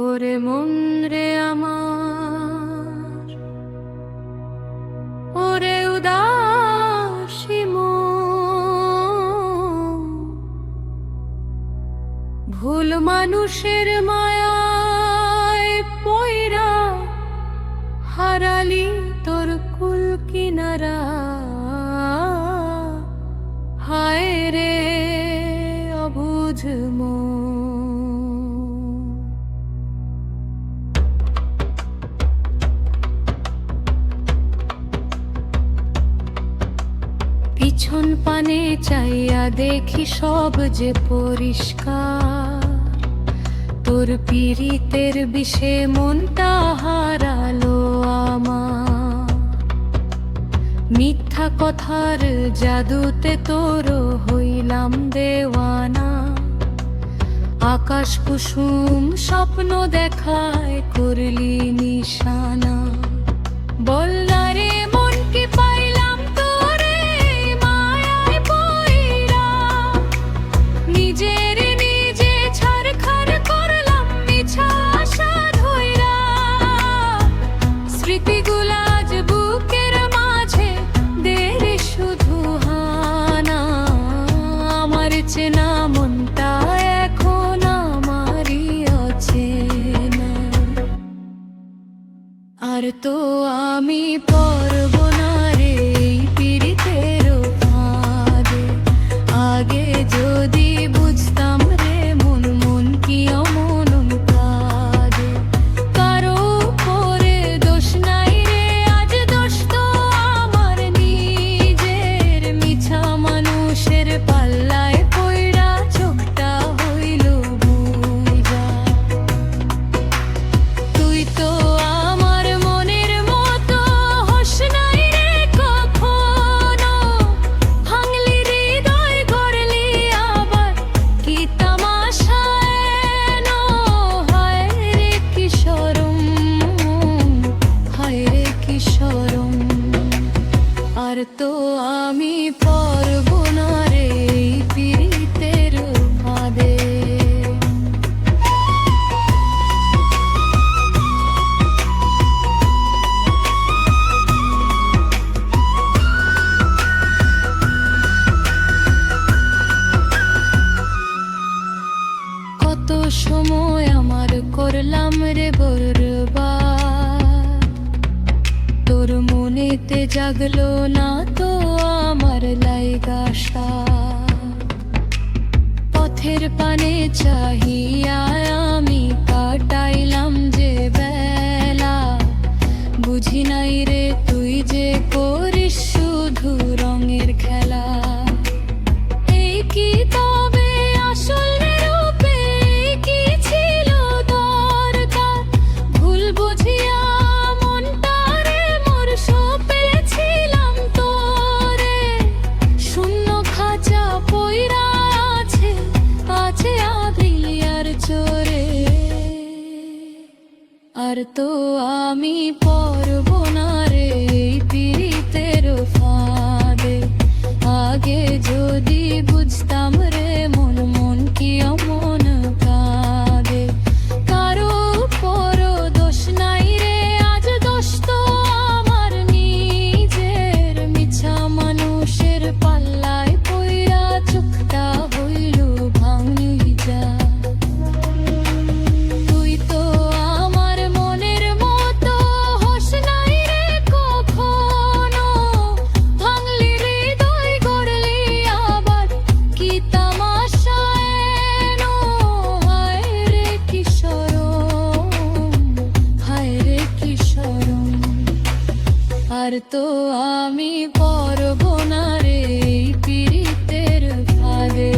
ওরে মন রে আমার, ওরে উদাসী মন, ভুল মানুষের মায়ায় পয়রা হারালি তোর কুল কিনারা। হায় রে অবুঝ মন। পিছন পানে চাইয়া দেখি সব যে পরিষ্কার, তোর পীড়িতের বিষে মনটা হারালো আমার। মিথ্যা কথার জাদুতে তোর হইলাম দেওয়ানা, আকাশ কুসুম স্বপ্ন দেখায় করলি নিশানা। বল না রে মন কি পাইলাম তোরে মায়ায় পইরা, নিজের নিজে ছারখার করলাম মিছা আশা ধইরা। স্মৃতিগুলা আজ বুকের মাঝে দেরে শুধু হানা, আমার চেনা মনটা এখন আমারই অচেনা। আর তো আমি পড়ব না রে এই পীড়িতের ফাঁদে। আগে যদি বুঝতাম রে মন মন কি অমন কাঁদে। কারো উপরে দোষ নাই রে আজ, দোষ তো আমার নিজের। মিছা মানুষের পাল্লায় পইড়া চোখটা হইল বুঝা। তুই তো আমার মনের মতো হোস নাই রে কখনো, ভাঙলি হৃদয় গড়লি আবার কি তামাশা এনো। হায় রে কি শরম, হায় রে কি শরম। আর তো আমি পড়ব না রে এই পীড়িতের ফাঁদে। কত সময় আমার করলাম রে বরবাদ, তোর মনেতে জাগলো না তো আমার লাইগা সাদ। পথের পানে চাহিয়া আমি কাটাইলাম যে বেলা, বুঝি নাই রে তুই যে করিস শুধু রঙের খেলা। এই কি তবে আসল রূপে কি ছিল দরকার, ভুল বুঝিয়া মনটারে মোর সঁপেছিলাম তোরে। শূন্য খাঁচা পইরা আছে, আছে আভিলিয়ার চোরে। আর তো আমি পড়ব না রে এই পীড়িতের ফাঁদে। আগে যদি বুঝতাম রে মন মন কি অমন কাঁদে। কারো উপরও দোষ নাই রে আজ, দোষ তো আমার নিজের। মিছা মানুষের পাল্লায় পইরা চোখটা হইল ভাঙিজা। তুই তো আমার মনের মতো হোস নাই রে কখনো, ভাঙলি হৃদয় গড়লি আবার কি তামাশা এনো। হায় রে কি শরম, হায় রে কি শরম। আর তো আমি পড়ব না রে এই পীড়িতের ফাঁদে।